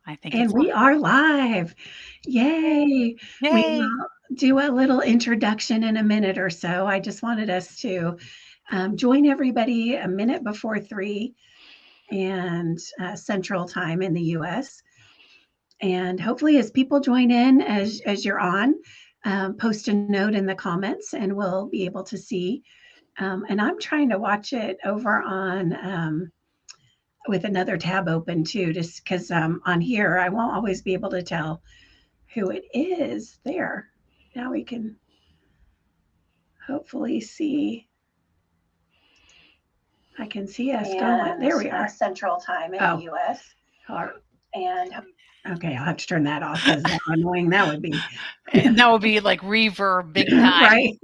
I think And it's we live. are live. Yay. We Yay. will do a little introduction in a minute or so. I just wanted us to join everybody a minute before 3 and Central Time in the US. And hopefully, as people join in, as you're on, post a note in the comments and we'll be able to see. And I'm trying to watch it over on with another tab open too, just because on here I won't always be able to tell who it is. There. Now we can hopefully see. I can see us going. There we are. Central Time in the U.S. And okay, I'll have to turn that off because how annoying that would be. That would be like reverb big time. Right.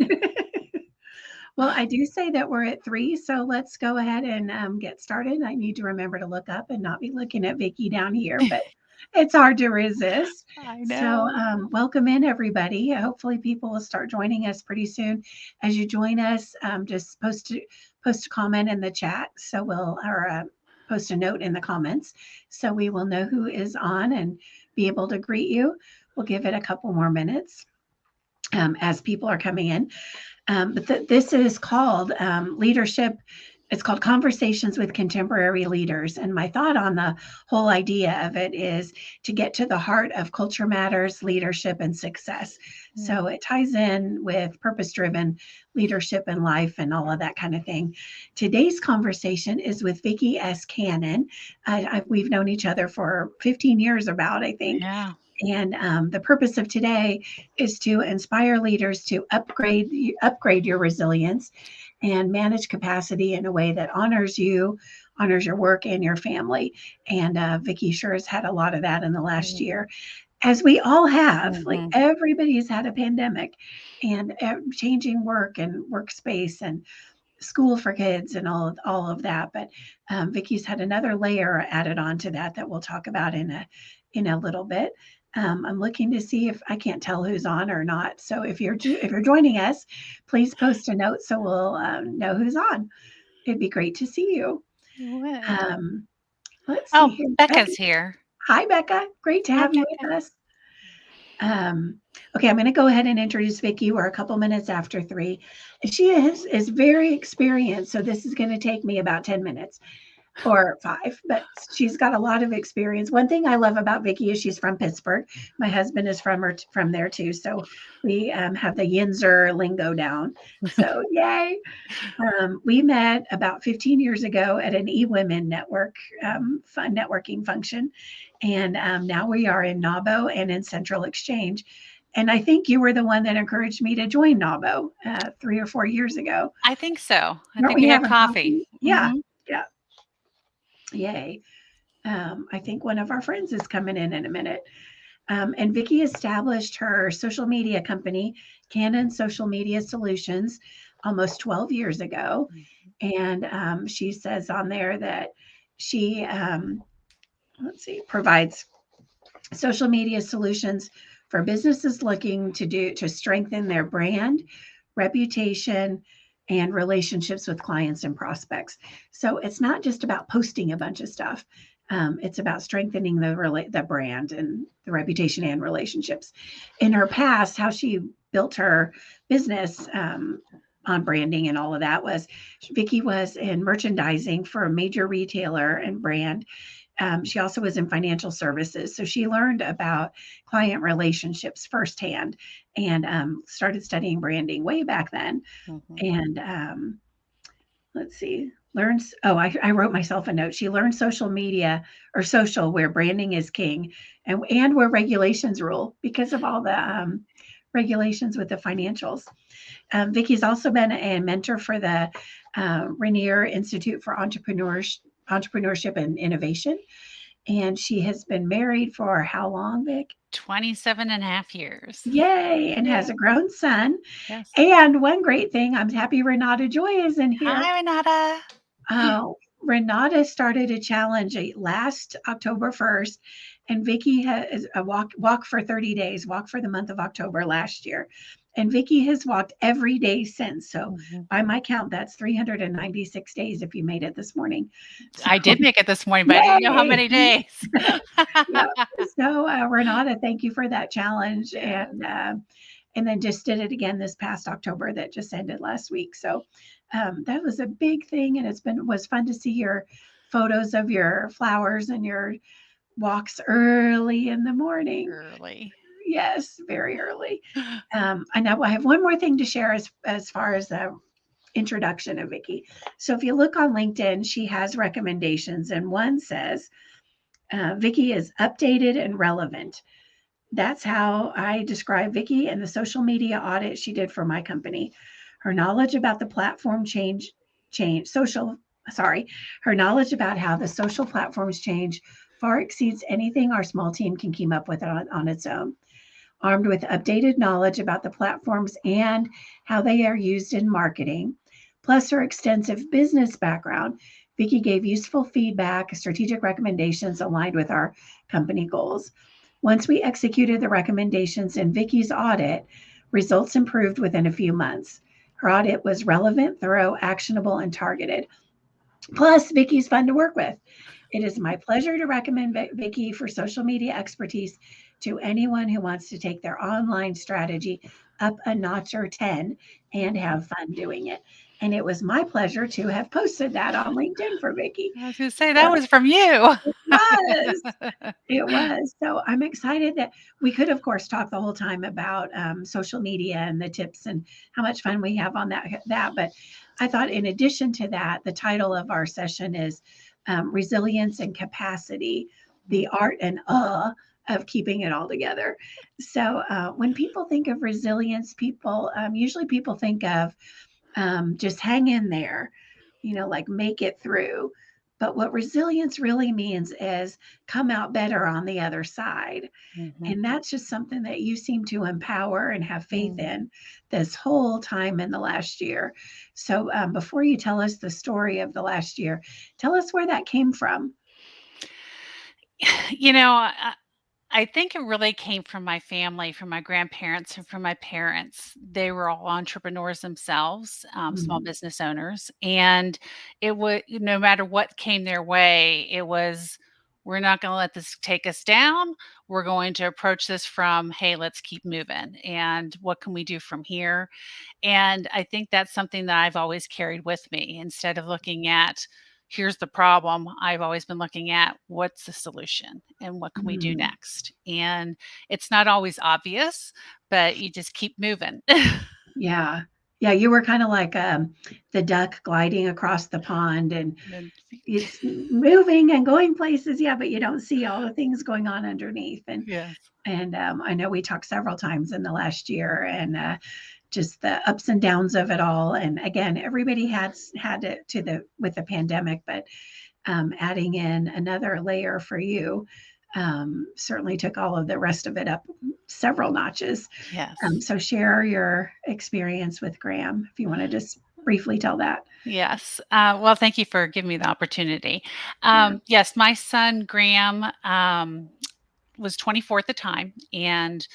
Well, I do say that we're at 3, so let's go ahead and get started. I need to remember to look up and not be looking at Vicki down here, but it's hard to resist. I So, know. welcome in, everybody. Hopefully, people will start joining us pretty soon. As you join us, just post a comment in the chat, so we'll or post a note in the comments, so we will know who is on and be able to greet you. We'll give it a couple more minutes as people are coming in. But this is called leadership. It's called Conversations with Contemporary Leaders. And my thought on the whole idea of it is to get to the heart of culture matters, leadership, and success. So it ties in with purpose driven leadership in life and all of that kind of thing. Today's conversation is with Vicki S. Cannon. We've known each other for 15 years, about, I think. Yeah. And the purpose of today is to inspire leaders to upgrade your resilience and manage capacity in a way that honors you, honors your work and your family. And Vicki sure has had a lot of that in the last year, as we all have. Like everybody's had a pandemic and changing work and workspace and school for kids and all of that. But Vicki's had another layer added on to that we'll talk about in a little bit. I'm looking to see if I can't tell who's on or not. So if you're joining us, please post a note so we'll know who's on. It'd be great to see you. You would. Let's see here. Becca's here. Hi, Becca. Great to have you with us. Okay, I'm going to go ahead and introduce Vicki. We're a couple minutes after 3. She is very experienced, so this is going to take me about 10 minutes or 5, but she's got a lot of experience. One thing I love about Vicki is she's from Pittsburgh. My husband is from there too, so we have the Yinzer lingo down. So yay! We met about 15 years ago at an eWomen network networking function, and now we are in NAWBO and in Central Exchange. And I think you were the one that encouraged me to join NAWBO 3 or 4 years ago. I think so. I Aren't think we we had having coffee. Yeah, yeah. Yay. I think one of our friends is coming in a minute. And Vicki established her social media company, Canon Social Media Solutions, almost 12 years ago. And she says on there that she, provides social media solutions for businesses looking to strengthen their brand, reputation, and relationships with clients and prospects. So it's not just about posting a bunch of stuff. It's about strengthening the brand and the reputation and relationships. In her past, how she built her business on branding and all of that was Vicki was in merchandising for a major retailer and brand. She also was in financial services. So she learned about client relationships firsthand and started studying branding way back then. And let's see, I wrote myself a note. She learned social media or social where branding is king and where regulations rule because of all the regulations with the financials. Vicki's also been a mentor for the Rainier Institute for Entrepreneurship and Innovation. And she has been married for how long, Vic? 27 and a half years. Yay! And has a grown son. Yes. And one great thing, I'm happy Renata Joy is in here. Hi, Renata. Oh, Renata started a challenge last October 1st, and Vicki has a walk for 30 days, walk for the month of October last year. And Vicki has walked every day since. So Mhm. by my count, that's 396 days if you made it this morning. So I did make it this morning, but I didn't know how yay! many days. Yeah. So Renata, thank you for that challenge. Yes. And then just did it again this past October that just ended last week. So that was a big thing, and was fun to see your photos of your flowers and your walks early in the morning. Early. Yes, very early. I know I have one more thing to share as far as the introduction of Vicki. So if you look on LinkedIn, she has recommendations, and one says Vicki is updated and relevant. That's how I describe Vicki and the social media audit she did for my company. Her knowledge about the platform her knowledge about how the social platforms change far exceeds anything our small team can keep up with on its own. Armed with updated knowledge about the platforms and how they are used in marketing, plus her extensive business background, Vicki gave useful feedback, strategic recommendations aligned with our company goals. Once we executed the recommendations in Vicki's audit, results improved within a few months. Her audit was relevant, thorough, actionable, and targeted. Plus, Vicki's fun to work with. It is my pleasure to recommend Vicki for social media expertise to anyone who wants to take their online strategy up a notch or 10 and have fun doing it. And it was my pleasure to have posted that on LinkedIn for Vicki. I was gonna say that So was from you. it was. It was. So I'm excited that we could, of course, talk the whole time about social media and the tips and how much fun we have on that. But I thought, in addition to that, the title of our session is Resilience and Capacity, the art and of keeping it all together. So when people think of resilience, usually people think of just hang in there, like make it through. But what resilience really means is come out better on the other side. Mhm. And that's just something that you seem to empower and have faith Mm. in this whole time in the last year. So before you tell us the story of the last year, tell us where that came from. You know, I think it really came from my family, from my grandparents, and from my parents. They were all entrepreneurs themselves, small Mhm. business owners, and it would no matter what came their way, it was, "We're not gonna let this take us down. We're going to approach this from, 'Hey, let's keep moving, and what can we do from here?'" And I think that's something that I've always carried with me. Instead of looking at, here's the problem, I've always been looking at what's the solution and what can we do Mm. next? And it's not always obvious, but you just keep moving. Yeah. Yeah, you were kind of like the duck gliding across the pond, and And it's moving and going places, yeah, but you don't see all the things going on underneath. yes. And I know we talked several times in the last year, and just the ups and downs of it all. And again, everybody had it to the with the pandemic, but adding in another layer for you certainly took all of the rest of it up several notches. Yes. So share your experience with Graham if you want to just briefly tell that. Yes. Well, thank you for giving me the opportunity. Yeah. Yes, my son Graham was 24 at the time, and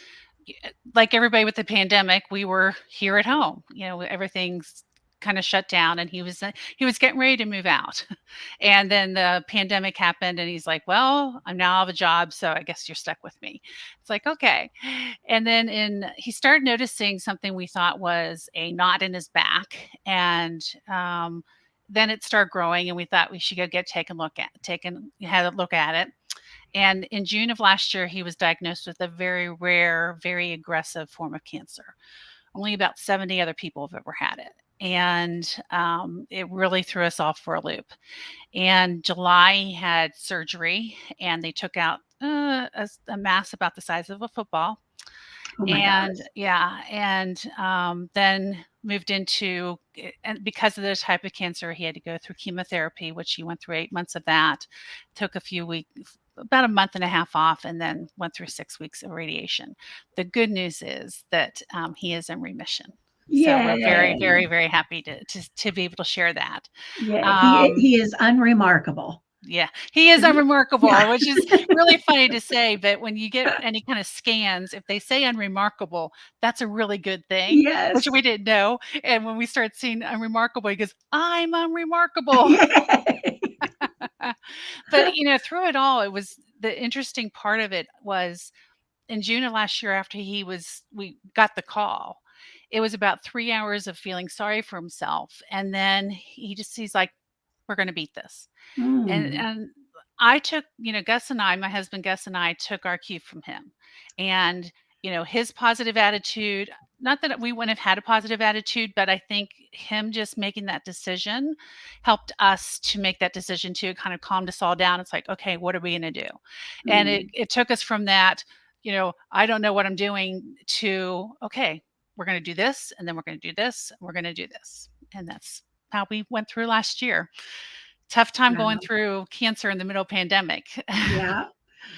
like everybody with the pandemic, we were here at home. Everything's kind of shut down, and he was getting ready to move out, and then the pandemic happened, and he's like, "Well, I'm now out of a job, so I guess you're stuck with me." It's like, okay, and then he started noticing something we thought was a knot in his back, and then it started growing, and we thought we should go get had a look at it. And in June of last year, he was diagnosed with a very rare, very aggressive form of cancer. Only about 70 other people have ever had it. And it really threw us off for a loop. And July, he had surgery, and they took out a mass about the size of a football. Oh my gosh. And yeah, and then moved into, and because of this type of cancer, he had to go through chemotherapy, which he went through 8 months of that. Took a few weeks, about a month and a half off, and then went through 6 weeks of radiation. The good news is that he is in remission. So we're very, Yay. very, very happy to be able to share that. Yay. Um, He is unremarkable. yeah, he is Yeah. unremarkable, which is really funny to say, but when you get any kind of scans, if they say unremarkable, that's a really good thing, which Yes. we didn't know. And when we start seeing unremarkable, he goes, "I'm unremarkable." Yay. But, through it all, it was the interesting part of it was in June of last year after we got the call, it was about 3 hours of feeling sorry for himself, and then he's like, "We're gonna beat this." Mm. And I took, Gus and I, my husband Gus and I took our cue from him. And, his positive attitude, not that we wouldn't have had a positive attitude, but I think him just making that decision helped us to make that decision too, kind of calmed us all down. It's like, okay, what are we going to do? And it, Mm. it took us from that, I don't know what I'm doing to, okay, we're going to do this, and then we're going to do this, and we're going to do this. And that's how we went through last year. Tough time going Wow. through cancer in the middle of pandemic. Yeah.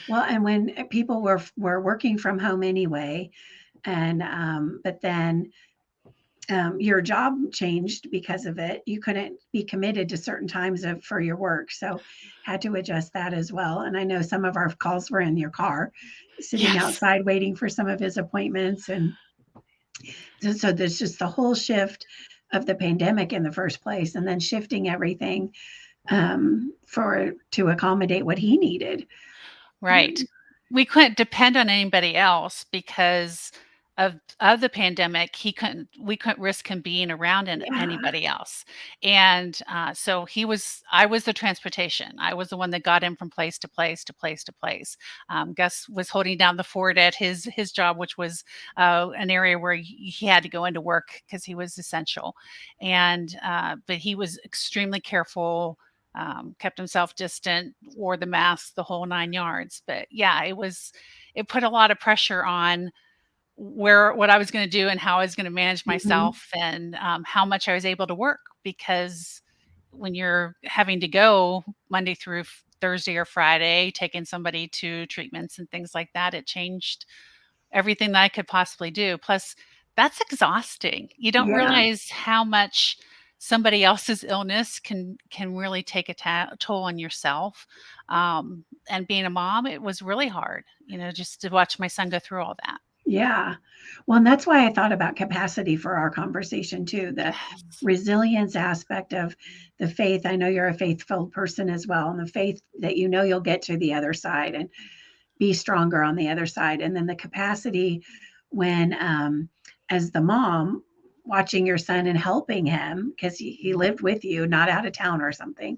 Well, and when people were working from home anyway, and but then your job changed because of it. You couldn't be committed to certain times for your work, so had to adjust that as well. And I know some of our calls were in your car, sitting Yes. outside waiting for some of his appointments, and so there's just the whole shift of the pandemic in the first place, and then shifting everything for to accommodate what he needed. Right. We couldn't depend on anybody else because of the pandemic. We couldn't risk him being around Yeah. anybody else. And so I was the transportation. I was the one that got him from place to place to place to place. Gus was holding down the fort at his job, which was an area where he had to go into work because he was essential. And but he was extremely careful, kept himself distant, wore the mask, the whole 9 yards. But yeah, it put a lot of pressure on what I was going to do and how I was going to manage Mhm. myself, and how much I was able to work, because when you're having to go Monday through Thursday or Friday, taking somebody to treatments and things like that, it changed everything that I could possibly do. Plus, that's exhausting. You don't Yeah. realize how much somebody else's illness can really take a toll on yourself. And being a mom, it was really hard, just to watch my son go through all that. Yeah. Well, and that's why I thought about capacity for our conversation too, the Yes. resilience aspect of the faith. I know you're a faith-filled person as well, and the faith that you'll get to the other side and be stronger on the other side. And then the capacity when, as the mom, watching your son and helping him because he lived with you, not out of town or something,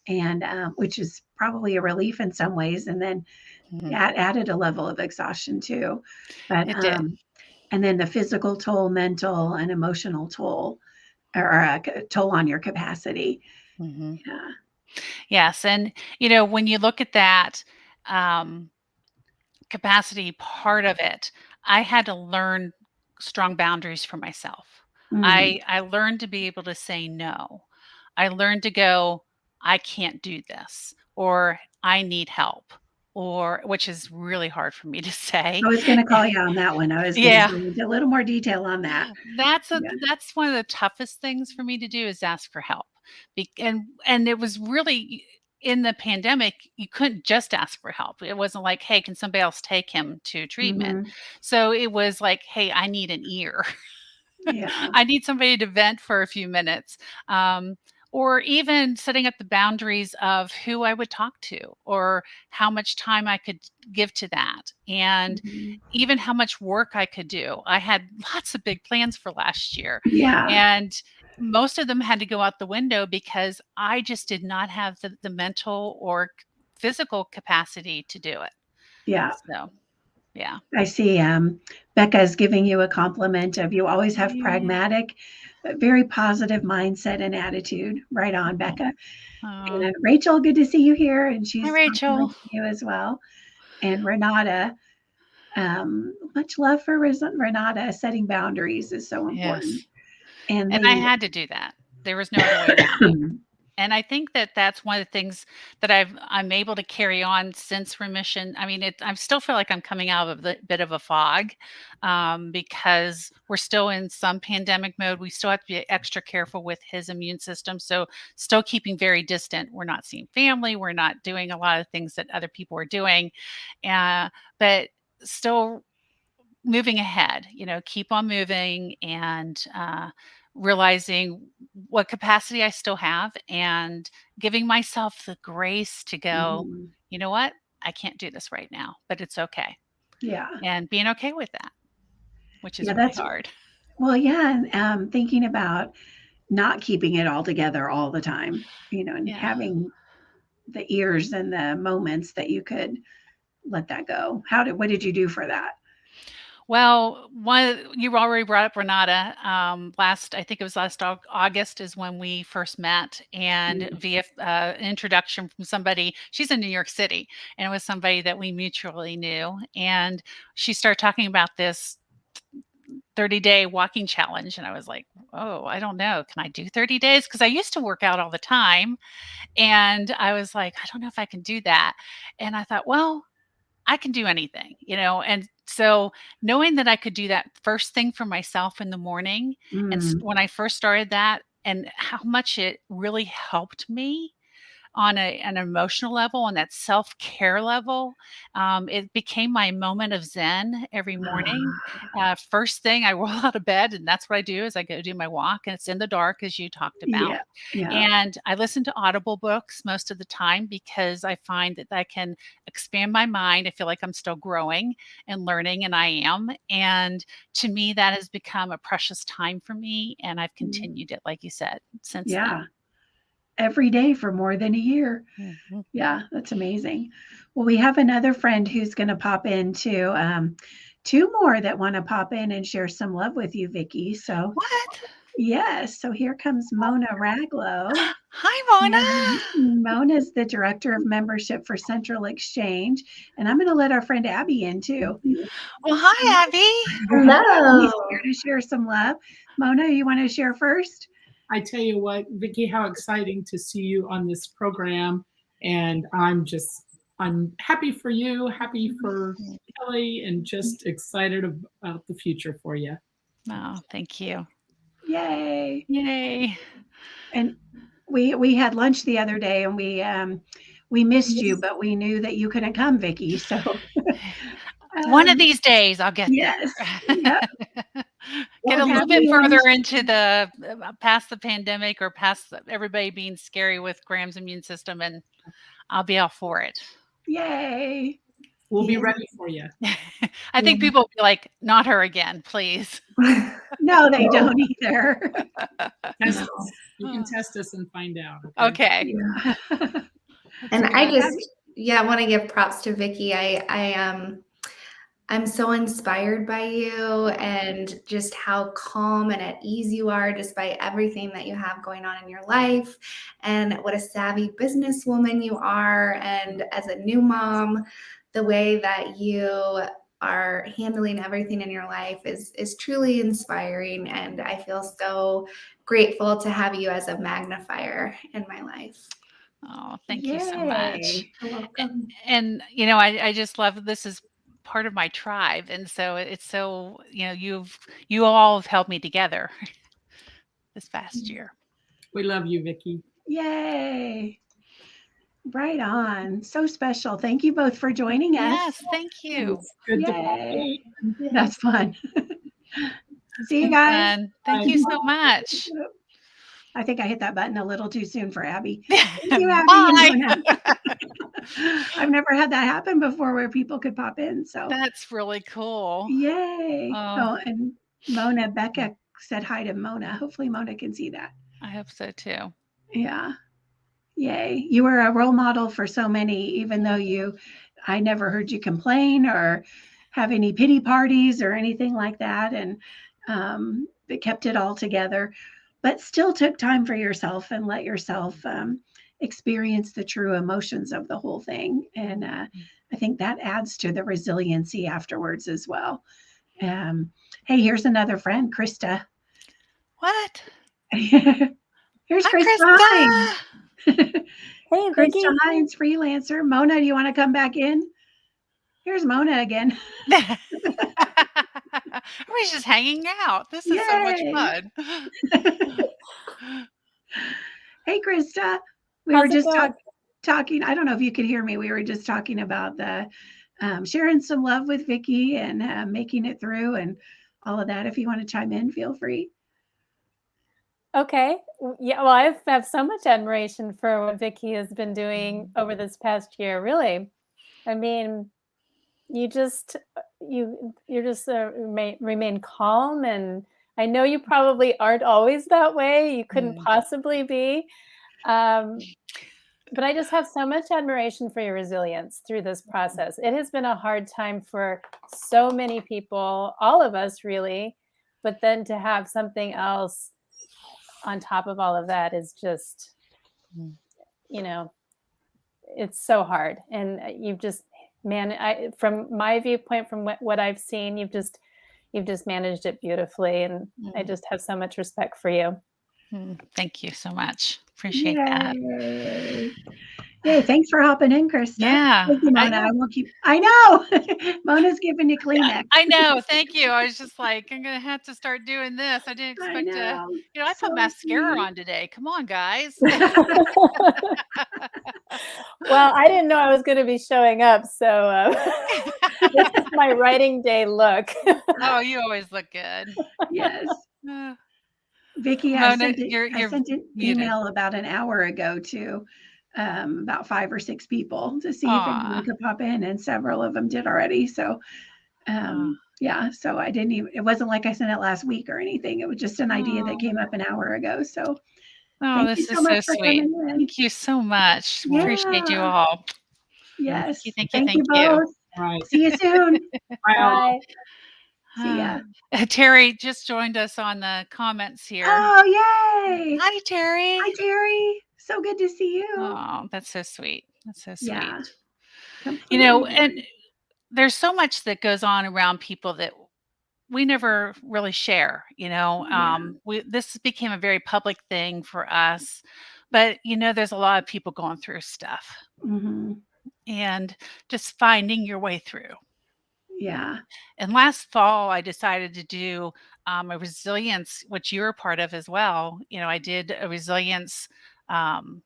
and which is probably a relief in some ways. And then Mhm. that added a level of exhaustion too. But It did. and then the physical toll, mental and emotional toll, or toll on your capacity. Mhm. Yeah. Yes, and when you look at that, um, capacity part of it, I had to learn strong boundaries for myself. Mm. I learned to be able to say no. I learned to go, I can't do this, or I need help, or which is really hard for me to say. I was going to call you on that one. I was going to Yeah. go into a little more detail on that. Yeah. That's one of the toughest things for me to do, is ask for help. And it was really in the pandemic, you couldn't just ask for help. It wasn't like, "Hey, can somebody else take him to treatment?" Hmm. So it was like, "Hey, I need an ear." Yeah. I need somebody to vent for a few minutes. Um, or even setting up the boundaries of who I would talk to, or how much time I could give to that, and Mhm. even how much work I could do. I had lots of big plans for last year, Yeah. and most of them had to go out the window because I just did not have the mental or physical capacity to do it. Yeah. So, yeah. I see. Becca's giving you a compliment of you always have Yeah. pragmatic, but very positive mindset and attitude. Right on, Becca. Oh, And Rachel, good to see you here. And hi, she's Rachel. complimenting you as well. And Renata, much love for Renata. Setting boundaries is so important. Yes. And And I the had to do that. There was no other way around it. And I think that that's one of the things that I'm able to carry on since remission. I mean, I still feel like I'm coming out of a bit of a fog, because we're still in some pandemic mode. We still have to be extra careful with his immune system. So still keeping very distant. We're not seeing family. We're not doing a lot of things that other people are doing, but still moving ahead, keep on moving, and realizing what capacity I still have, and giving myself the grace to go, Mhm. you know what? I can't do this right now, but it's okay. Yeah. And being okay with that, which is Yeah, really that's hard. well, yeah, and thinking about not keeping it all together all the time, and Yeah. having the ears and the moments that you could let that go. What did you do for that? Well, you already brought up Renata. I think it was last August is when we first met, and Mm. via introduction from somebody. She's in New York City, and it was somebody that we mutually knew. And she started talking about this 30-day walking challenge, and I was like, "Oh, I don't know. Can I do 30 days?" Because I used to work out all the time, and I was like, "I don't know if I can do that." And I thought, well, I can do anything. And so knowing that I could do that first thing for myself in the morning, and Mm. when I first started that, and how much it really helped me on an emotional level, on that self-care level, it became my moment of zen every morning. Ah, First thing I roll out of bed, and that's what I do, is I go do my walk, and it's in the dark, as you talked about. yeah, yeah. And I listen to Audible books most of the time, because I find that I can expand my mind. I feel like I'm still growing and learning, and I am. And to me, that has become a precious time for me, and I've Mm. continued it, like you said, since Yeah, then. every day for more than a year. Mhm. Yeah, that's amazing. Well, we have another friend who's going to pop in too. Two more that want to pop in and share some love with you, Vicki. So, What? yes. So here comes Mona Raglow. Hi, And Mona. Mona's the director of membership for Central Exchange. And I'm going to let our friend Abby in too. Well, hi, Abby. He's Hello. here to share some love. Mona, you want to share first? I tell you what, Vicki, how exciting to see you on this program. And I'm happy for you, happy for Kelly, and just excited about the future for you. Oh, thank you. Yay. Yay. And we had lunch the other day, and we missed you, but we knew that you couldn't come, Vicki. So One of um, these days, I'll get yes, there. yep. Get Well, a little bit happy further lunch. into the past the pandemic, or past everybody being scary with Graham's immune system, and I'll be all for it. Yay. We'll be And ready for you. I think people will be like, not her again, please. no, they don't either. Test us. You can test us and find out. Okay. Yeah. That's And I good. just, yeah, want to give props to Vicki. I'm so inspired by you and just how calm and at ease you are despite everything that you have going on in your life, and what a savvy businesswoman you are. And as a new mom, the way that you are handling everything in your life is truly inspiring. And I feel so grateful to have you as a magnifier in my life. Oh, thank you so much. Yay. You're welcome. And I just love, this is part of my tribe, and so it's so, you all have held me together this past year. We love you, Vicki. Yay. Right on. So special. Thank you both for joining us. Yes, thank you. It's good to Yay. be here. That's fun. It's See you been guys. fun. Thank Bye. you so much. I think I hit that button a little too soon for Abby. Thank you, Abby and Bye. Mona. I've never had that happen before where people could pop in. So That's really cool. yay. Oh, Oh, and Becca said hi to Mona. Hopefully Mona can see that. I hope so too. Yeah. Yay. You were a role model for so many, even though I never heard you complain or have any pity parties or anything like that. And it kept it all together, but still took time for yourself and let yourself experience the true emotions of the whole thing. And I think that adds to the resiliency afterwards as well. Hey, here's another friend, Krista. What? Here's Hi, Krista. Hi. Krista. Hey, Krista Vicki. Hines, freelancer. Mona, do you want to come back in? Here's Mona again. We're just hanging out. This is so much Yay. fun. Hey, Krista. We were How's it just going? talking. I don't know if you could hear me. We were just talking about the sharing some love with Vicki and making it through and all of that. If you want to chime in, feel free. Okay. Yeah, well, I have so much admiration for what Vicki has been doing over this past year, really. I mean, you just you're just remain calm, and I know you probably aren't always that way. You couldn't Mm. possibly be. Um, but I just have so much admiration for your resilience through this process. It has been a hard time for so many people, all of us really, but then to have something else on top of all of that is just, Mm. you know, it's so hard. And you've just, man, from my viewpoint, from what I've seen, you've just managed it beautifully. And I Mm. just have so much respect for you. Thank you so much. Appreciate that. Yay. Yay. Thanks for hopping in, Krista. Yeah, Thank you, Mona. I will keep, I know. Mona's giving you Kleenex. I know. Thank you. I was just like, I'm gonna have to start doing this. I didn't I expect to, know. I So put mascara sweet. on today. Come on, guys. Well, I didn't know I was going to be showing up, so this is my writing day look. Oh, you always look good. Yes. Uh, Vicki, Mona, I you're sent an muted. email about an hour ago to about 5 or 6 people to see if anyone Aw. could pop in, and several of them did already. So, Aw. yeah, so I didn't even, it wasn't like I sent it last week or anything. It was just an idea that came up an hour ago. So, Oh, thank you this so is much so for sweet. coming in. Thank you so much. Appreciate you Yeah. all. Thank you, Yes. thank you, Thank you thank you. both. All right. See you soon. Bye all. Bye. See ya. Terry just joined us on the comments here. Oh, yay. Hi, Terry. Hi, Terry. So good to see you. Oh, that's so sweet. That's so sweet. Yeah, completely And agree. there's so much that goes on around people that we never really share, Yeah. this became a very public thing for us, but there's a lot of people going through stuff Mhm. and just finding your way through. Yeah. And last fall, I decided to do a resilience, which you're a part of as well. I did a resilience, um,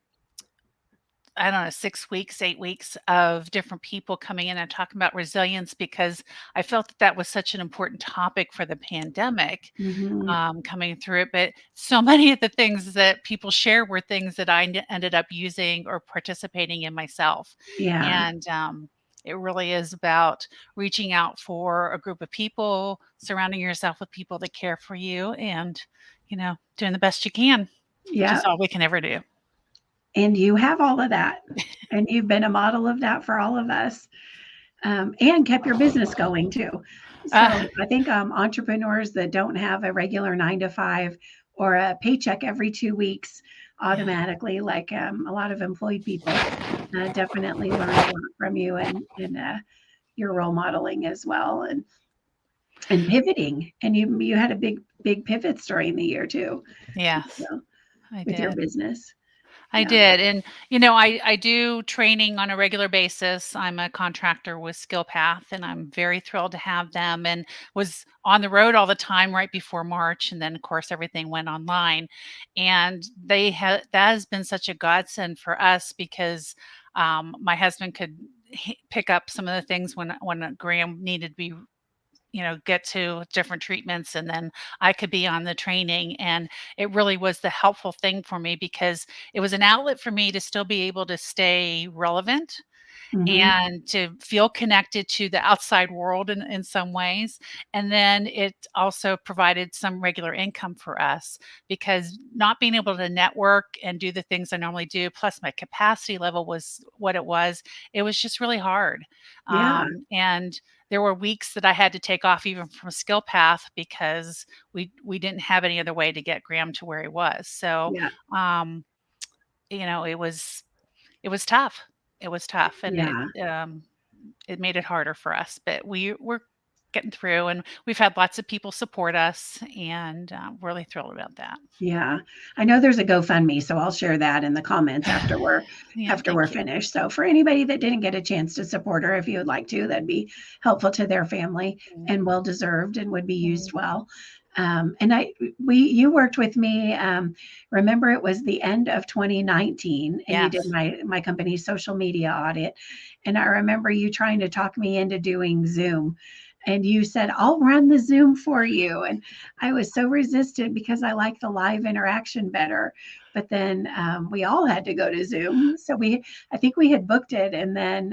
I don't know, 6 weeks, 8 weeks of different people coming in and talking about resilience because I felt that that was such an important topic for the pandemic, Mhm. coming through it. But so many of the things that people share were things that I ended up using or participating in myself. Yeah. And it really is about reaching out for a group of people, surrounding yourself with people that care for you, and, doing the best you can, which is Yeah. all we can ever do. And you have all of that. And you've been a model of that for all of us, and kept your business going too. Uh, So I think entrepreneurs that don't have a regular 9 to 5 or a paycheck every 2 weeks yeah. automatically, like a lot of employed people, definitely learn a lot from you and your role modeling as well, and pivoting. And you had a big pivots during the year too. Yes, So I with your did. business. I Yeah. did. And, I do training on a regular basis. I'm a contractor with SkillPath, and I'm very thrilled to have them and was on the road all the time right before March. And then, of course, everything went online. And that has been such a godsend for us because my husband could pick up some of the things when Graham needed to be get to different treatments, and then I could be on the training. And it really was the helpful thing for me because it was an outlet for me to still be able to stay relevant Mhm. and to feel connected to the outside world in some ways. And then it also provided some regular income for us because not being able to network and do the things I normally do, plus my capacity level was what it was just really hard. Yeah. And there were weeks that I had to take off even from Skill Path because we didn't have any other way to get Graham to where he was. So Yeah. um, it was tough. It was tough, and Yeah. it made it harder for us, but getting through, and we've had lots of people support us, and really thrilled about that. Yeah. I know there's a GoFundMe, so I'll share that in the comments after Yeah, thank you. finished. So for anybody that didn't get a chance to support her, if you would like to, that'd be helpful to their family and well deserved and would be used well. And you worked with me. Remember, it was the end of 2019, and you did Yes. my company's social media audit. And I remember you trying to talk me into doing Zoom. And you said, I'll run the Zoom for you. And I was so resistant because I like the live interaction better. But then we all had to go to Zoom. So I think we had booked it, and then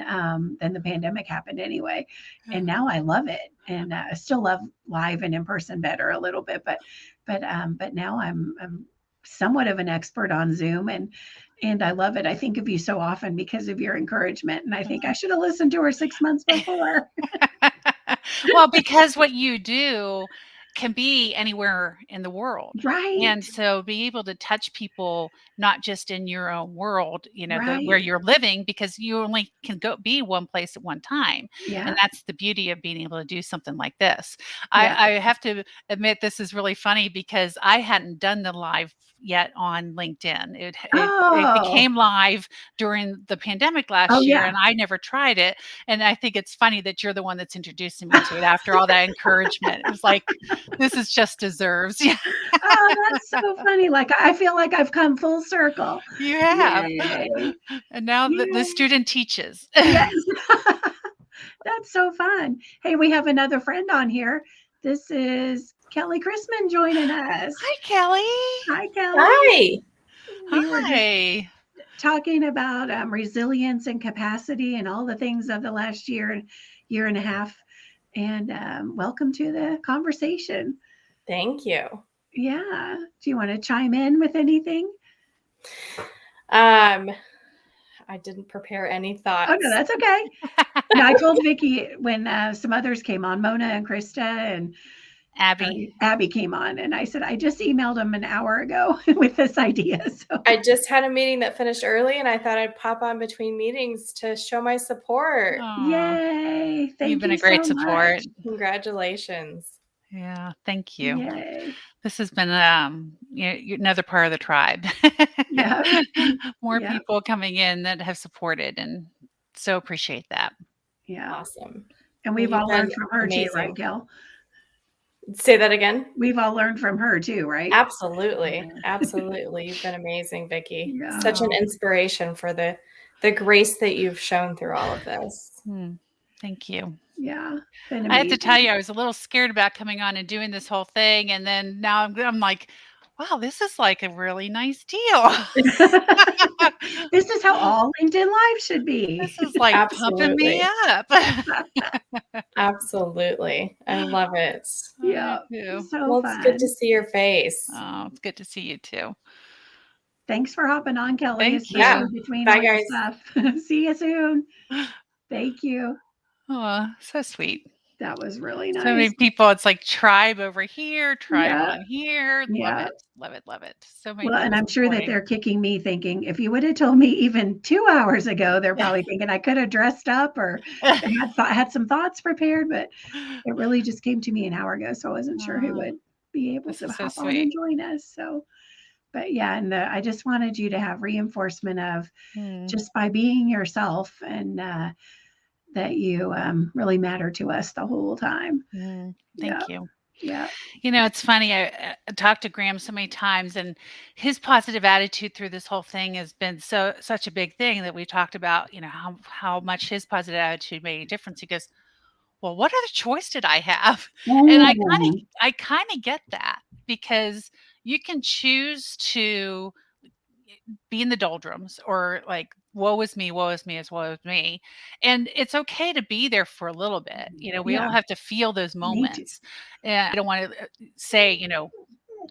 the pandemic happened anyway. And now I love it, and I still love live and in person better a little bit. But now I'm somewhat of an expert on Zoom, and I love it. I think of you so often because of your encouragement, and I think I should have listened to her 6 months before. Well, because what you do can be anywhere in the world. Right. And so be able to touch people, not just in your own world, where Right. you're living, because you only can be one place at one time. Yeah. And that's the beauty of being able to do something like this. Yeah. I have to admit, this is really funny because I hadn't done the live yet on LinkedIn. It Oh. became live during the pandemic last Oh, year, yeah. and I never tried it. And I think it's funny that you're the one that's introducing me to it after all that encouragement. It was like, this is just deserves. Yeah, Oh, that's so funny. Like, I feel like I've come full circle. you have. Yay. And now the Yay. student teaches. Yes. That's so fun. Hey, we have another friend on here. This is Kelly Chrisman joining us. Hi, Kelly. Hi, Kelly. Hi. We were just Hi. talking about resilience and capacity and all the things of the last year and a half. And welcome to the conversation. Thank you. Yeah. Do you want to chime in with anything? I didn't prepare any thoughts. Oh, no, that's okay. No, I told Vicki when some others came on, Mona and Krista and Abby came on, and I said, I just emailed them an hour ago with this idea. So I just had a meeting that finished early, and I thought I'd pop on between meetings to show my support. Yay. Thank you. You've been a great so support. much. Congratulations. Yeah, thank you. Yay. This has been another part of the tribe. Yeah. More Yeah. people coming in that have supported, and so appreciate that. Yeah. Awesome. And we've all learned from her amazing. too, right, Kel? Say that again. We've all learned from her too, right? Absolutely. Absolutely. You've been amazing, Vicki. Yeah. Such an inspiration for the grace that you've shown through all of this. Thank you. Yeah. I have to tell you, I was a little scared about coming on and doing this whole thing. And then now I'm like, wow, this is like a really nice deal. This is how all LinkedIn Live should be. This is like pumping me up. Absolutely. I love it. Yeah. So well, fun. it's good to see your face. Oh, it's good to see you too. Thanks for hopping on, Kelly. Thank you. Between Bye, all your guys. stuff. See you soon. Thank you. Oh, so sweet. That was really nice. So many people. It's like tribe over here, tribe Yeah. on here. Yeah. Love it. Love it. Love it. So many Well, and people I'm sure that supporting. they're kicking me thinking, if you would have told me even 2 hours ago, they're probably thinking I could have dressed up or had some thoughts prepared, but it really just came to me an hour ago. So I wasn't sure who would be able to hop on and join us. So, but yeah, and I just wanted you to have reinforcement of just by being yourself and that you really matter to us the whole time. Thank you. Yeah. It's funny. I talked to Graham so many times, and his positive attitude through this whole thing has been such a big thing that we talked about, how much his positive attitude made a difference. He goes, well, what other choice did I have? And I kind of get that, because you can choose to be in the doldrums or like, woe is me, woe is me, as woe is me. And it's okay to be there for a little bit. We all have to feel those moments. And I don't want to say,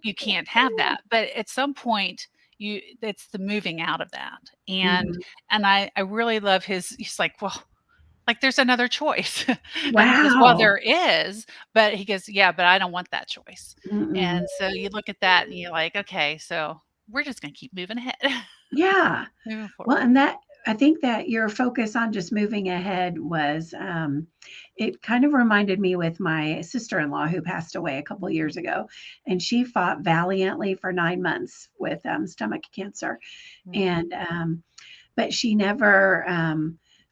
you can't have that, but at some point it's the moving out of that. And I really love he's like, well, like there's another choice. Wow. And he goes, well, there is, but he goes, yeah, but I don't want that choice. And so you look at that and you're like, okay, so we're just going to keep moving ahead. Yeah. Moving forward. Well, and I think that your focus on just moving ahead was, it kind of reminded me with my sister-in-law who passed away a couple years ago, and she fought valiantly for 9 months with stomach cancer, and but she never.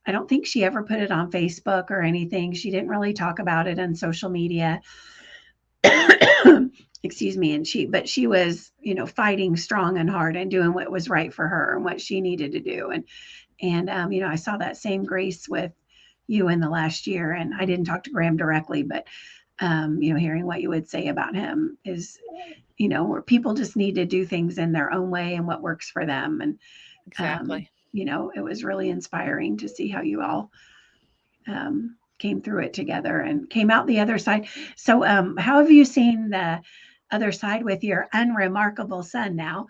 I don't think she ever put it on Facebook or anything. She didn't really talk about it on social media. Excuse me. But she was, fighting strong and hard and doing what was right for her and what she needed to do. And I saw that same grace with you in the last year. And I didn't talk to Graham directly, but hearing what you would say about him is, where people just need to do things in their own way and what works for them. And Exactly. it was really inspiring to see how you all came through it together and came out the other side. So, how have you seen the other side with your unremarkable son now?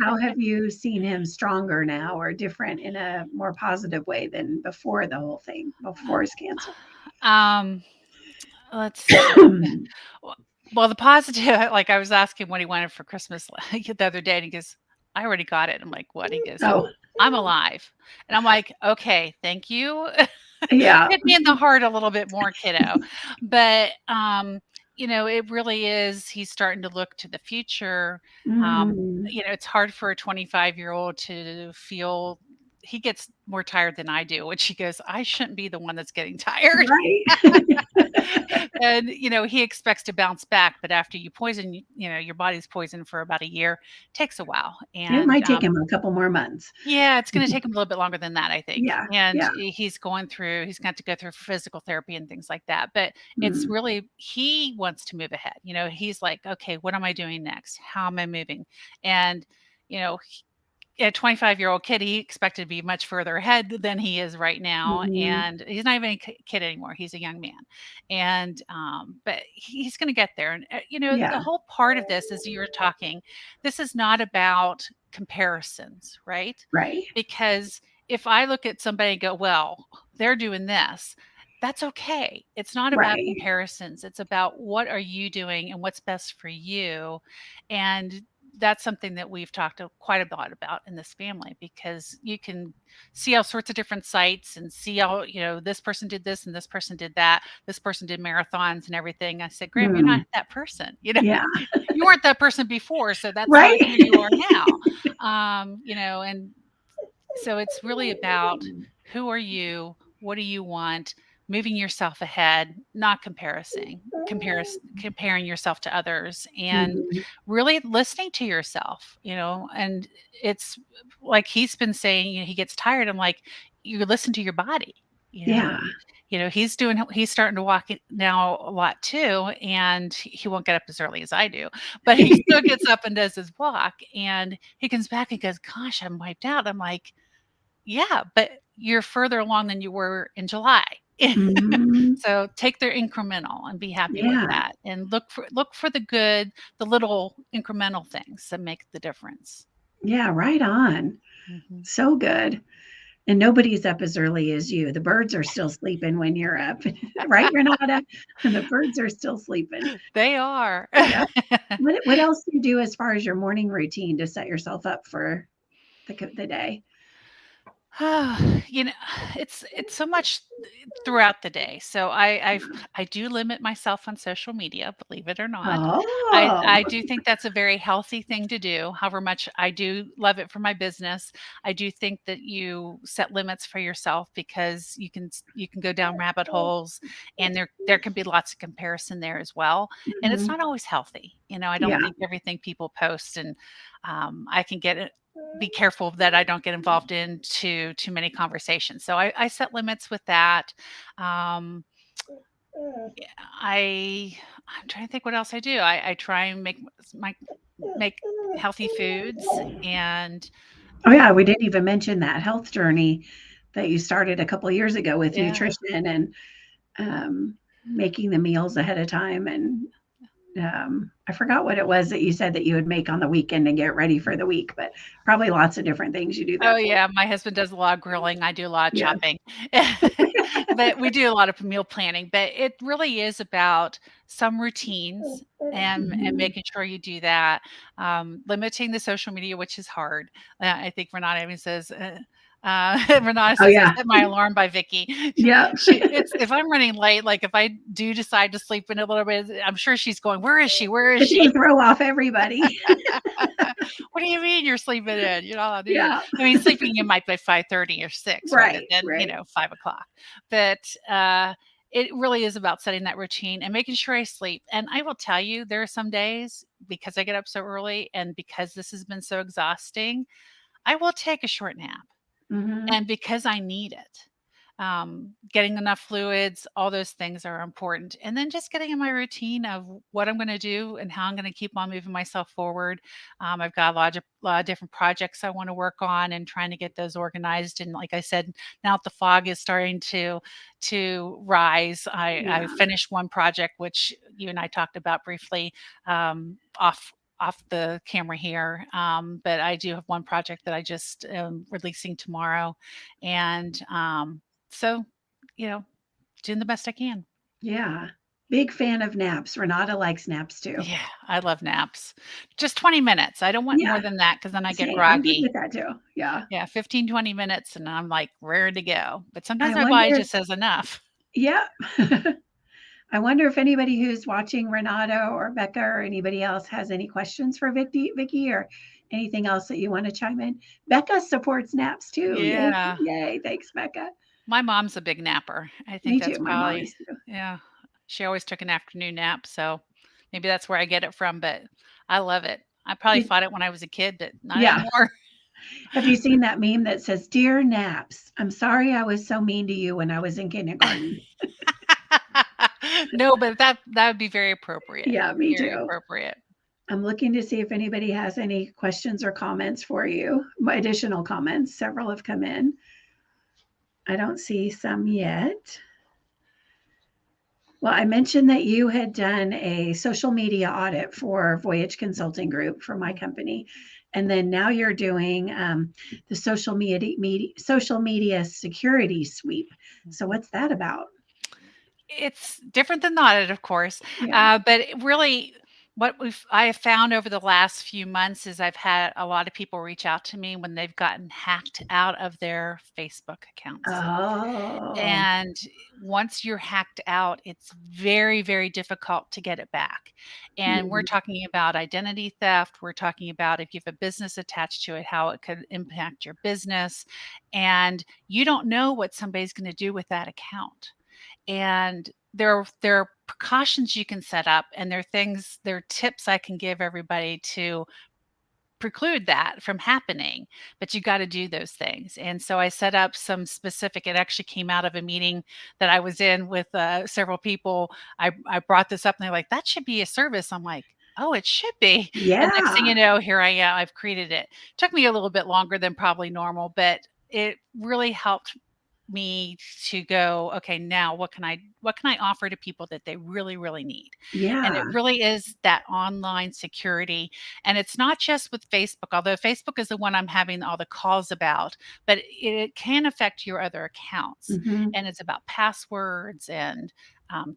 How have you seen him stronger now or different in a more positive way than before the whole thing, before his cancer? Um, let's see. Well, the positive, like I was asking what he wanted for Christmas the other day, and he goes, "I already got it." I'm like, "What?" He goes, Oh, "I'm alive." And I'm like, "Okay, thank you." yeah. Hit me in the heart a little bit more, kiddo. But it really is. He's starting to look to the future. Mm, It's hard for a 25-year-old to feel he gets more tired than I do, which he goes, I shouldn't be the one that's getting tired. right. And he expects to bounce back, but after you poison, your body's poisoned for about a year, takes a while. It And might take him a couple more months. yeah, it's gonna take him a little bit longer than that, I think, Yeah, and yeah. he's got to go through physical therapy and things like that, but it's Mm, really he wants to move ahead, he's like, "Okay, what am I doing next? How am I moving?" And, you know, a 25-year-old kid, he expected to be much further ahead than he is right now, mhm. and he's not even a kid anymore, he's a young man, and, but he's gonna get there, and, the Yeah, whole part of this, as you were talking, this is not about comparisons, right? right, Because if I look at somebody and go, "Well, they're doing this," that's okay. It's not about right. comparisons, it's about what are you doing and what's best for you, and that's something that we've talked quite a lot about in this family because you can see all sorts of different sites and see how this person did this and this person did that, this person did marathons and everything. I said, Graham, you're not Mm, that person. yeah, You weren't that person before, so that's not right. who you are now. And so it's really about who are you, what do you want, moving yourself ahead, not comparing yourself to others, and Mhm. really listening to yourself, and it's like he's been saying, he gets tired. I'm like, you listen to your body, you know. Yeah, He's starting to walk it now a lot too, and he won't get up as early as I do, but he still gets up and does his walk, and he comes back and goes, "Gosh, I'm wiped out." I'm like, yeah, but you're further along than you were in July. mhm. So take their incremental and be happy with Yeah, that, and look for the good, the little incremental things that make the difference. yeah, right on. Mhm. So good. And nobody's up as early as you. The birds are still sleeping when you're up, right, Renata? The birds are still sleeping. They are. Yeah. What else do you do as far as your morning routine to set yourself up for the day? you know, it's so much throughout the day. So I do limit myself on social media, believe it or not. Oh, I do think that's a very healthy thing to do. However much I do love it for my business, I do think that you set limits for yourself because you can go down rabbit holes, and there can be lots of comparison there as well, and it's mhm. not always healthy. I don't Yeah, think everything people post, and I can be careful that I don't get involved into too many conversations. So I set limits with that. Um, yeah, I'm trying to think what else I do. I try and make healthy foods, and oh, yeah, we um, didn't even mention that health journey that you started a couple years ago with yeah. nutrition and, making the meals ahead of time, and, I forgot what it was that you said that you would make on the weekend and get ready for the week, but probably lots of different things you do Oh, that for. yeah, my husband does a lot of grilling, I do a lot of Yeah. chopping. But we do a lot of meal planning, but it really is about some routines and Mhm. making sure you do that, limiting the social media, which is hard. I think Renata even says, Renata Oh says, "I yeah. set my alarm by Vicki." Yeah. It's if I'm running late, like if I do decide to sleep in a little bit, I'm sure she's going, "Where is she? Where is It's gonna she?" throw off everybody. What do you mean you're sleeping in? You're not allowed to do Yeah. I mean, sleeping in might be 5:30 or 6 rather Right, than, right. 5 o'clock. But, it really is about setting that routine and making sure I sleep. And I will tell you, there are some days, because I get up so early and because this has been so exhausting, I will take a short nap. Mhm. And because I need it. Getting enough fluids, all those things are important. And then just getting in my routine of what I'm going to do and how I'm going to keep on moving myself forward. I've got lot of different projects I want to work on and trying to get those organized. And like I said, now that the fog is starting to rise, I Yeah. finished one project which you and I talked about briefly, off the camera here. But I do have one project that I just am releasing tomorrow. And so, you know, doing the best I can. Yeah. Big fan of naps. Renata likes naps too. Yeah, I love naps. Just 20 minutes. I don't want more Yeah. than that because then I get Same. I'm good groggy. with that too. Yeah. Yeah, 15, 20 minutes and I'm like ready to go. But sometimes I my wonder body if just says enough. yeah. I wonder if anybody who's watching Renata or Becca or anybody else has any questions for Vicky or anything else that you want to chime in. Becca supports naps too. Yay. Yeah. Yay. Thanks, Becca. My mom's a big napper. I think Me that's too. My mom probably is too. yeah. She always took an afternoon nap, so maybe that's where I get it from, but I love it. I probably Did, fought it when I was a kid, but not yeah. anymore. Have you seen that meme that says, Dear Naps, I'm sorry I was so mean to you when I was in kindergarten? No, but that would be very appropriate. Yeah, me Very too. appropriate. I'm looking to see if anybody has any questions or comments for you. My additional comments, several have come in. I don't see some yet. Well, I mentioned that you had done a social media audit for Voyage Consulting Group for my company, and then now you're doing the social media security sweep. So what's that about? It's different than the audit, of course, Yeah. but it really what I have found over the last few months is I've had a lot of people reach out to me when they've gotten hacked out of their Facebook accounts. Oh. And once you're hacked out, it's very, very difficult to get it back. And we're Mhm. talking about identity theft. We're talking about if you have a business attached to it, how it could impact your business. And you don't know what somebody's going to do with that account. And there are precautions you can set up, and there are tips I can give everybody to preclude that from happening, but you got to do those things. And so I set up some specific, it actually came out of a meeting that I was in with several people. I brought this up and they're like, that should be a service. I'm like, oh, it should be. And next thing Yeah. you know, here I am, I've created it. Took me a little bit longer than probably normal, but it really helped me to go, okay, now what can I offer to people that they really, really need? And Yeah. it really is that online security. And it's not just with Facebook, although Facebook is the one I'm having all the calls about, but it can affect your other accounts. Mhm. And it's about passwords and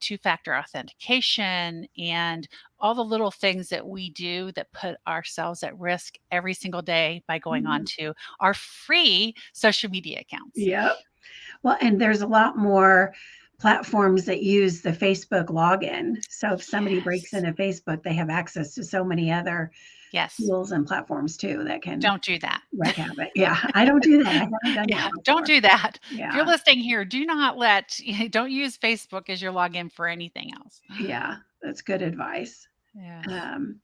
two-factor authentication and all the little things that we do that put ourselves at risk every single day by going on Mhm. to our free social media accounts. Yep. Well, and there's a lot more platforms that use the Facebook login. So if somebody breaks Yes. into Facebook, they have access to so many other Yes. tools and platforms too that can Don't do that. wreak havoc. Yeah, I don't do that. I haven't done that Yeah, don't before. do that. If you're Yeah, listening here, do not don't use Facebook as your login for anything else. yeah, that's good advice. Yes. Um,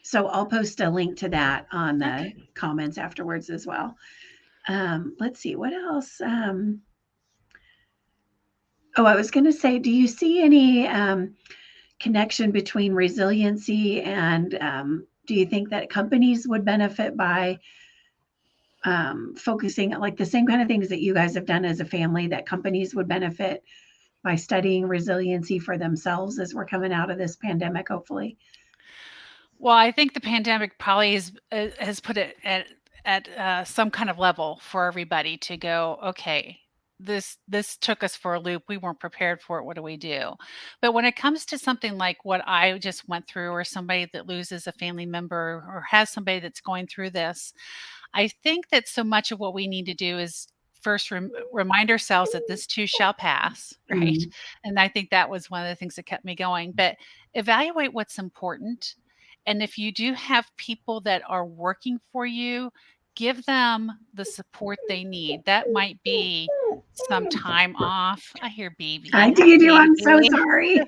so I'll post a link to that on the Okay. comments afterwards as well. Let's see what else. Oh, I was going to say, do you see any connection between resiliency and do you think that companies would benefit by focusing like the same kind of things that you guys have done as a family that companies would benefit by studying resiliency for themselves as we're coming out of this pandemic, hopefully? Well, I think the pandemic probably has put it at some kind of level for everybody to go, okay, this took us for a loop. We weren't prepared for it. What do we do? But when it comes to something like what I just went through, or somebody that loses a family member, or has somebody that's going through this, I think that so much of what we need to do is first remind ourselves that this too shall pass, right? Mm. And I think that was one of the things that kept me going. But evaluate what's important. And if you do have people that are working for you, give them the support they need. That might be some time off. I hear I BB. Hi, do. I'm so BB. sorry.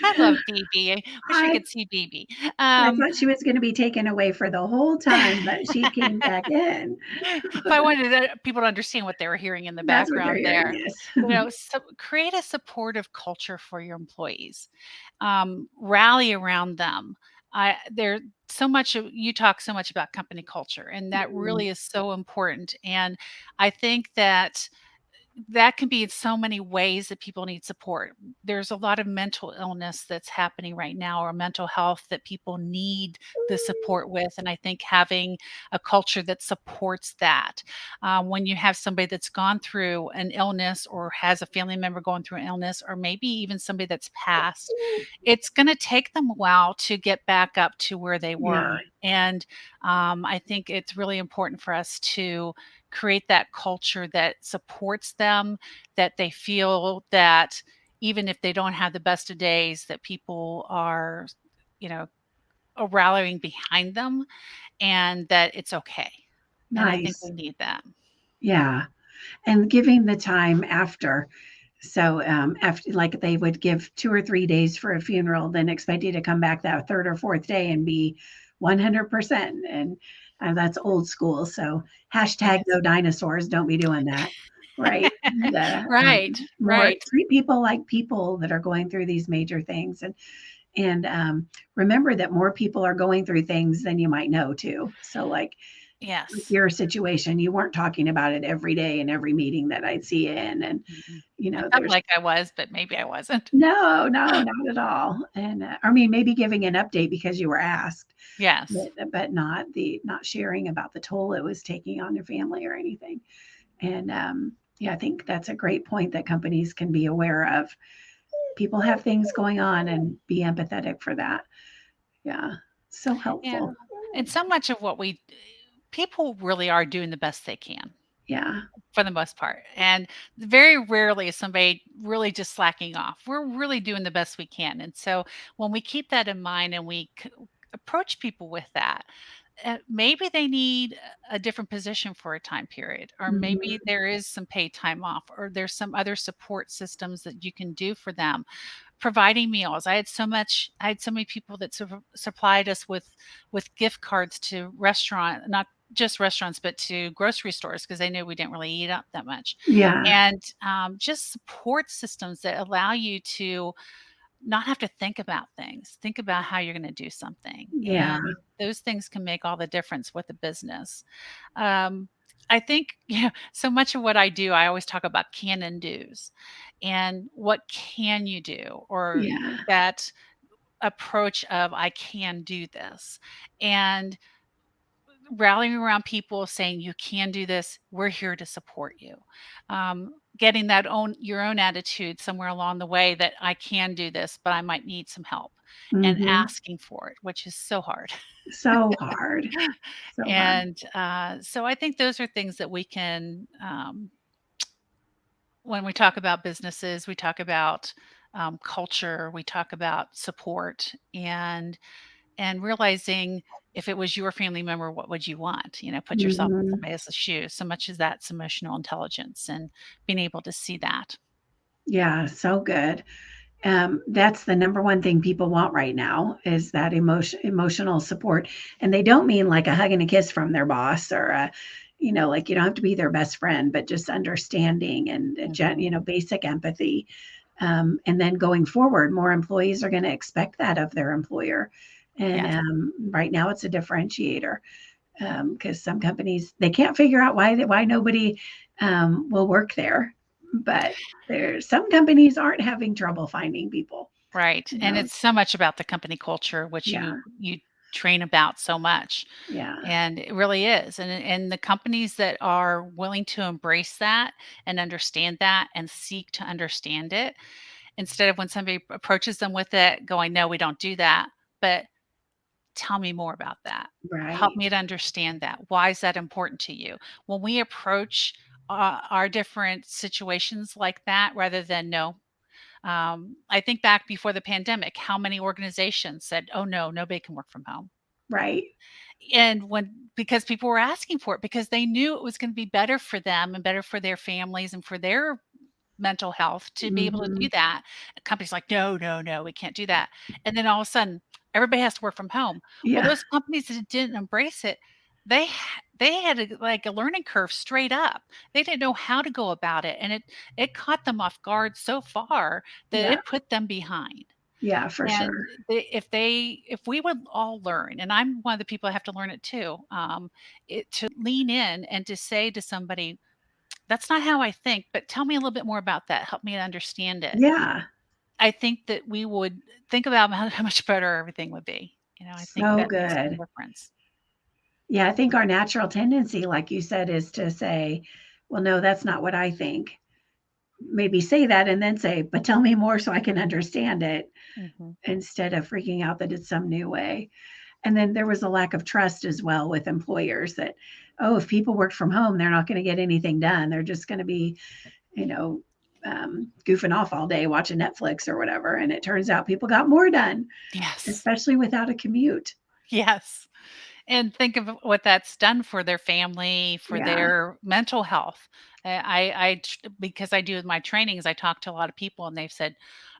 I love BB. I wish we I could see BB. I thought she was going to be taken away for the whole time, but she came back in. If I wanted people to understand what they were hearing in the That's what they're background hearing. there, Yes. so create a supportive culture for your employees. Rally around them. There so much you talk so much about company culture, and that Mhm. really is so important. And I think that can be in so many ways that people need support. There's a lot of mental illness that's happening right now, or mental health that people need the support with. And I think having a culture that supports that, when you have somebody that's gone through an illness or has a family member going through an illness, or maybe even somebody that's passed, it's going to take them a while to get back up to where they Yeah, were. And I think it's really important for us to create that culture that supports them, that they feel that even if they don't have the best of days, that people are, you know, rallying behind them and that it's okay. And I think we nice. need that. Yeah, and giving the time after. So, after like they would give 2 or 3 days for a funeral, then expect you to come back that 3rd or 4th day and be 100%, and, that's old school, so hashtag Yes. no dinosaurs, don't be doing that, right? Right, More right. treat people like people that are going through these major things, and, remember that more people are going through things than you might know too. So, like Yes. your situation, you weren't talking about it every day in every meeting that I'd see you in, and, Mhm. I felt there's like I was, but maybe I wasn't. no, no, not at all. And I mean, maybe giving an update because you were asked, Yes. but not sharing about the toll it was taking on your family or anything. And yeah, I think that's a great point that companies can be aware of. People have things going on and be empathetic for that. Yeah, so Yeah. helpful. And so much of what people really are doing the best they can, Yeah. for the most part. And very rarely is somebody really just slacking off. We're really doing the best we can. And so when we keep that in mind and we approach people with that, maybe they need a different position for a time period, or maybe Mhm. there is some paid time off, or there's some other support systems that you can do for them. Providing meals. I had so many people that supplied us with gift cards to restaurant, not just restaurants, but to grocery stores because they knew we didn't really eat up that much. Yeah. And just support systems that allow you to not have to think about things. Think about how you're going to do something. Yeah. And those things can make all the difference with a business. Um, I think, yeah, so much of what I do, I always talk about can and do's. And what can you do? Or Yeah. that approach of I can do this. And rallying around people saying you can do this, we're here to support you. Getting that own your own attitude somewhere along the way that I can do this, but I might need some help, and Mhm. asking for it, which is so hard. So hard. So hard. And so I think those are things that we can, when we talk about businesses, we talk about culture, we talk about support, and realizing if it was your family member, what would you want? Put yourself in Mhm. somebody else's shoes. So much as that's emotional intelligence and being able to see that. Yeah, so good. That's the number one thing people want right now is that emotional support, and they don't mean like a hug and a kiss from their boss or like you don't have to be their best friend, but just understanding and Mhm. basic empathy. And then going forward, more employees are going to expect that of their employer, and Yes. right now it's a differentiator because some companies they can't figure out why nobody will work there, but there some companies aren't having trouble finding people. Right. You And know, it's so much about the company culture, which yeah, you train about so much. yeah, And it really is. And the companies that are willing to embrace that and understand that and seek to understand it, instead of when somebody approaches them with it, going, no, we don't do that. But tell me more about that. Help right, me to understand that. Why is that important to you? When we approach our different situations like that rather than no. I think back before the pandemic, how many organizations said, "Oh no, nobody can work from home." Right. And because people were asking for it because they knew it was going to be better for them and better for their families and for their mental health to be able to do Mhm. that. Companies like, "No, no, no, we can't do that." And then all of a sudden, everybody has to work from home. Well, Yeah. those companies that didn't embrace it, they had a learning curve straight up. They didn't know how to go about it, and it caught them off guard so far that Yeah. it put them behind. Yeah, for And sure. if we would all learn, and I'm one of the people that have to learn it too, to lean in and to say to somebody, "That's not how I think, but tell me a little bit more about that. Help me understand it." Yeah. I think that we would think about how much better everything would be. I think So that makes a good. difference. Yeah, I think our natural tendency, like you said, is to say, "Well, no, that's not what I think." Maybe say that and then say, "But tell me more so I can understand it," Mhm. instead of freaking out that it's some new way. And then there was a lack of trust as well with employers that, oh, if people work from home, they're not going to get anything done. They're just going to be, you know, goofing off all day watching Netflix or whatever. And it turns out people got more done, Yes. especially without a commute. Yes. And think of what that's done for their family, for Yeah. their mental health. Because I do my trainings, I talk to a lot of people and they've said,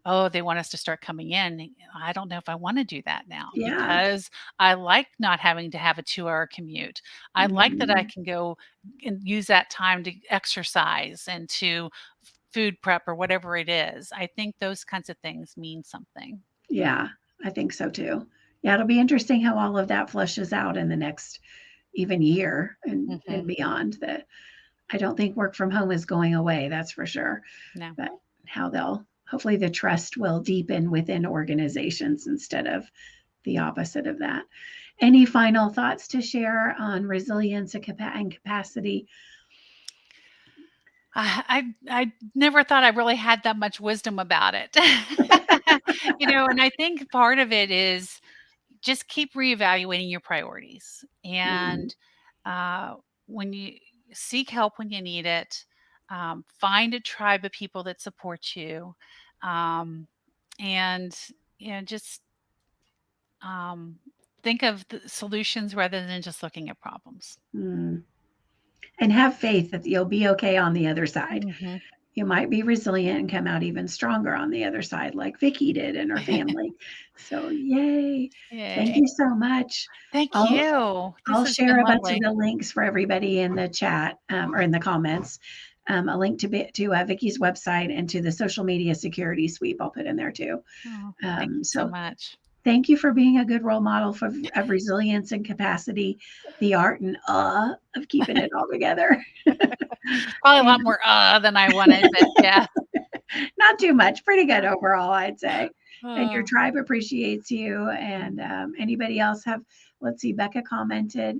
"Oh, they want us to start coming in." I don't know if I want to do that now Yeah. because I like not having to have a 2-hour commute. I like that I Mhm. can go and use that time to exercise and to food prep or whatever it is. I think those kinds of things mean something. Yeah, I think so too. Yeah, it'll be interesting how all of that flushes out in the next even year and Mhm. beyond. That I don't think work from home is going away, that's for sure. No. But how they'll hopefully the trust will deepen within organizations instead of the opposite of that. Any final thoughts to share on resilience and capacity? I never thought I really had that much wisdom about it. And I think part of it is just keep reevaluating your priorities. Mm, And uh, when you seek help when you need it, find a tribe of people that support you, um, and just um, think of the solutions rather than just looking at problems. mm. And have faith that you'll be okay on the other side. Hmm. You might be resilient and come out even stronger on the other side, like Vicki did and her family. So, yay. Thank Yay. you so much. Thank I'll, you. This I'll has share been a bunch of lovely. the links for everybody in the chat or in the comments. A link to Vicki's website and to the social media security sweep I'll put in there too. Oh, thank Um, you so so much. thank you for being a good role model of resilience and capacity, the art and of keeping it all together. Probably a And lot more than I wanted, but yeah. not too much, pretty good overall, I'd say. And your Oh, tribe appreciates you. And anybody else have, let's see, Becca commented,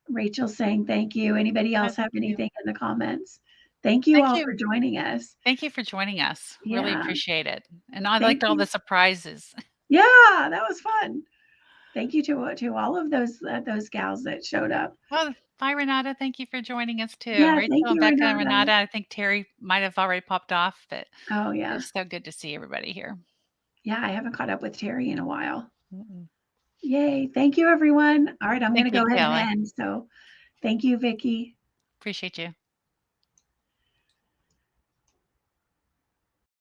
Rachel saying thank you. Anybody else thank have you. anything in the comments? Thank you Thank all you. for joining us. Thank you for joining us. Really Yeah, appreciate it. And I thank liked all the you. surprises. Yeah, that was fun. Thank you to all of those gals that showed up. Well, bye, Renata. Thank you for joining us too. Yeah, Rachel thank and you, Becca and Renata. Renata. I think Terry might have already popped off, but Oh yeah, it's so good to see everybody here. yeah. I haven't caught up with Terry in a while. Mm-mm. Yay! Thank you, everyone. All right, I'm going Thank to you, go ahead and Kelly. end. So, thank you, Vicki. Appreciate you.